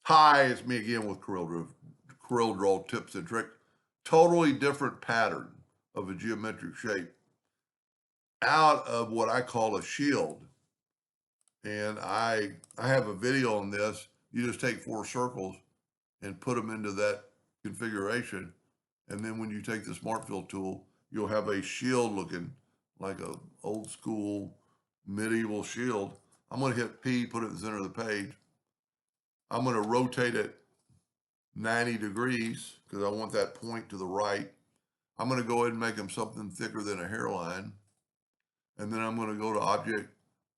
Hi, it's me again with Corel Draw tips and tricks. Totally different pattern of a geometric shape out of what I call a shield. And I have a video on this. You just take 4 circles and put them into that configuration. And then when you take the Smart Fill tool, you'll have a shield looking like a old school medieval shield. I'm going to hit P, put it in the center of the page. I'm going to rotate it 90 degrees because I want that point to the right. I'm going to go ahead and make them something thicker than a hairline. And then I'm going to go to object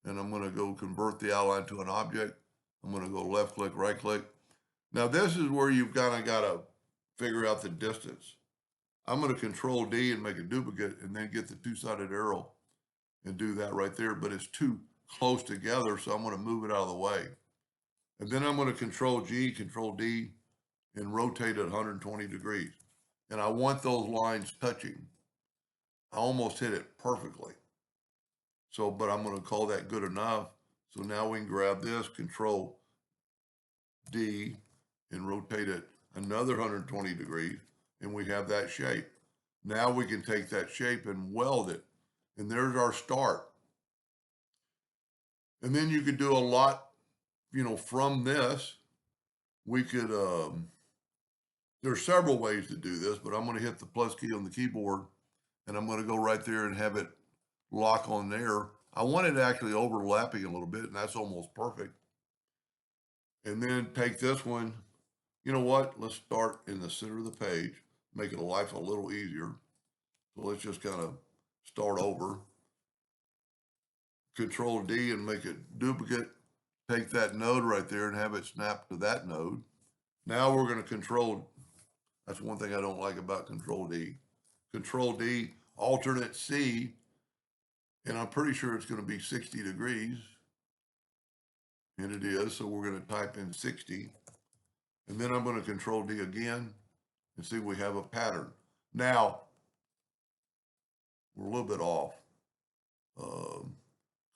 and I'm going to go convert the outline to an object. I'm going to go left click, right click. Now this is where you've kind of got to figure out the distance. I'm going to control D and make a duplicate and then get the two-sided arrow and do that right there. But it's too close together. So I'm going to move it out of the way. And then I'm going to control G, control D, and rotate it 120 degrees. And I want those lines touching. I almost hit it perfectly. So, but I'm going to call that good enough. So now we can grab this, control D, and rotate it another 120 degrees, and we have that shape. Now we can take that shape and weld it. And there's our start. And then you could do a lot, from this. We could, there's several ways to do this, but I'm going to hit the plus key on the keyboard and I'm going to go right there and have it lock on there. I want it actually overlapping a little bit, and that's almost perfect. And then take this one. You know what? Let's start in the center of the page, make it life a little easier. So let's just kind of start over. Control D and make it duplicate. Take that node right there and have it snap to that node. Now we're going to control. That's one thing I don't like about Control D. Control D, alternate C, and I'm pretty sure it's going to be 60 degrees. And it is, so we're going to type in 60. And then I'm going to control D again and see we have a pattern. Now, we're a little bit off.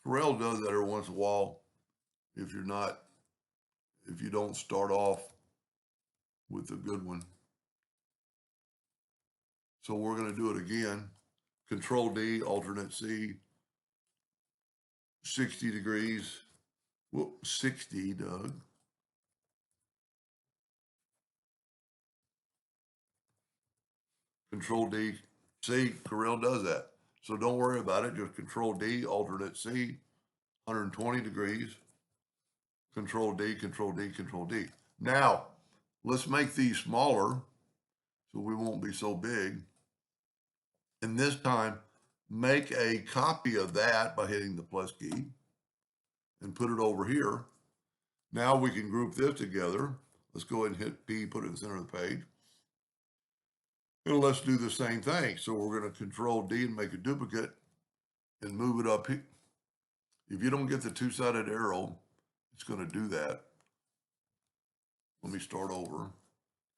Corel does that every once in a while if you don't start off with a good one. So we're going to do it again. Control D, alternate C, 60 degrees. Whoop, 60, Doug. Control D. See, Corel does that. So don't worry about it. Just Control D, alternate C, 120 degrees. Control D, Control D, Control D. Now, let's make these smaller so we won't be so big. And this time, make a copy of that by hitting the plus key and put it over here. Now we can group this together. Let's go ahead and hit P, put it in the center of the page. And let's do the same thing. So we're going to Control D and make a duplicate and move it up here. If you don't get the two-sided arrow, it's going to do that. Let me start over.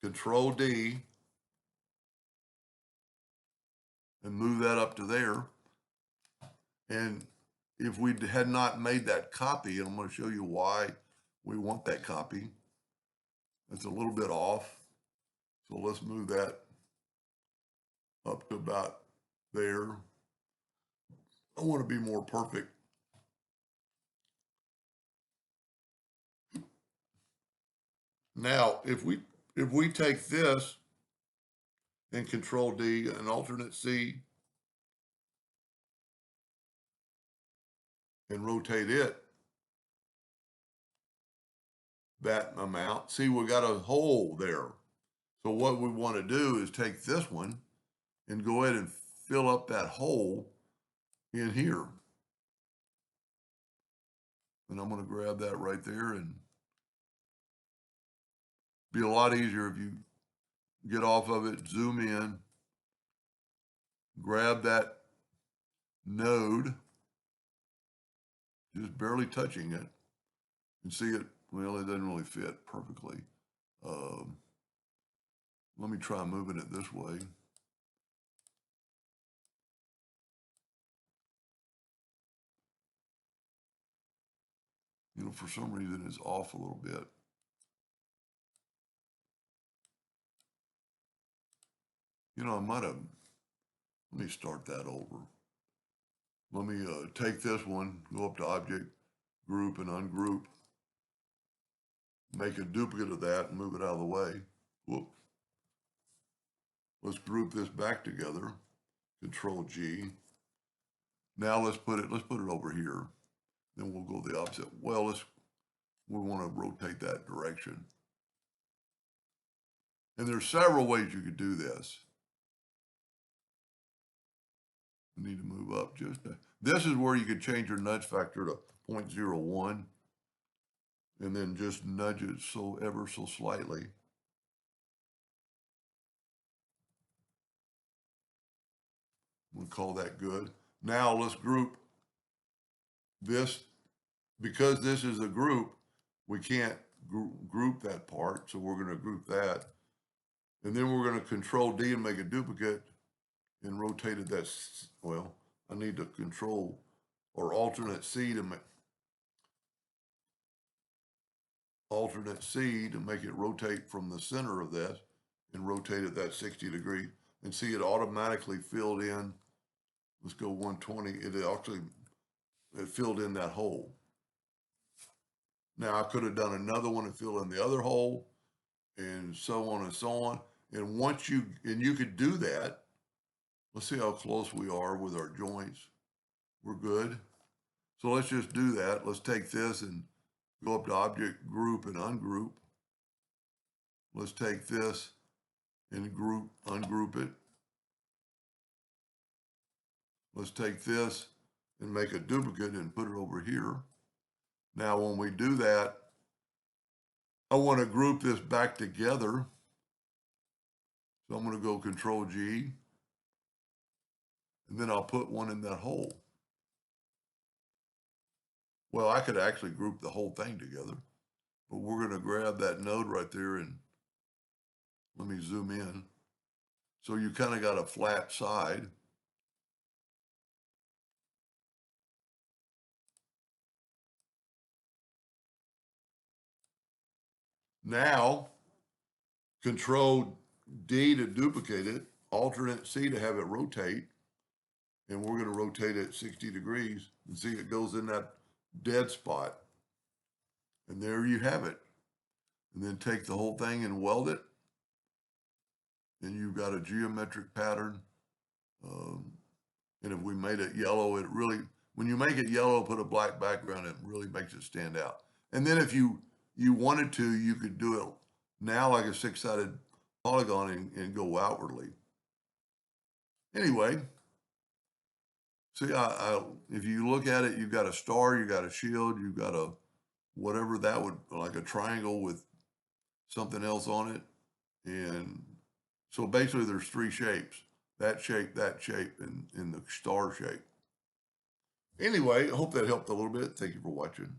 Control D and move that up to there. And if we had not made that copy, and I'm going to show you why we want that copy, it's a little bit off. So let's move that up to about there. I want to be more perfect. Now, if we take this and Control D and alternate C and rotate it that amount, see, we got a hole there. So what we want to do is take this one and go ahead and fill up that hole in here. And I'm going to grab that right there, and be a lot easier if you get off of it, zoom in, grab that node, just barely touching it, and see it. Well, it doesn't really fit perfectly. Let me try moving it this way. For some reason it's off a little bit. You know, I might have, let me start that over. Let me take this one, go up to object, group and ungroup, make a duplicate of that and move it out of the way. Whoop. Let's group this back together, Control G. Now let's put it over here. Then we'll go the opposite. Well, we want to rotate that direction. And there's several ways you could do this. We need to move up this is where you could change your nudge factor to 0.01 and then just nudge it so ever so slightly. We'll call that good. Now let's group this. Because this is a group, we can't group that part, so we're going to group that. And then we're going to Control D and make a duplicate and rotate it well, I need to Control or Alternate C to make it rotate from the center of this and rotate it that 60 degrees and see it automatically filled in. Let's go 120. It filled in that hole. Now I could have done another one and fill in the other hole and so on and so on. And you could do that. Let's see how close we are with our joints. We're good. So let's just do that. Let's take this and go up to object, group and ungroup. Let's take this and ungroup it. Let's take this and make a duplicate and put it over here. Now, when we do that, I want to group this back together. So I'm going to go Control G, and then I'll put one in that hole. Well, I could actually group the whole thing together, but we're going to grab that node right there and let me zoom in. So you kind of got a flat side. Now, Control D to duplicate it, Alternate C to have it rotate, and we're going to rotate it 60 degrees and see it goes in that dead spot. And there you have it. And then take the whole thing and weld it, and you've got a geometric pattern. And if we made it yellow, when you make it yellow, put a black background, it really makes it stand out. And then if you wanted to, you could do it now like a 6-sided polygon and go outwardly. Anyway, see, if you look at it, you've got a star, you've got a shield, you've got a whatever that would, like a triangle with something else on it. And so basically there's 3 shapes, that shape, and the star shape. Anyway, I hope that helped a little bit. Thank you for watching.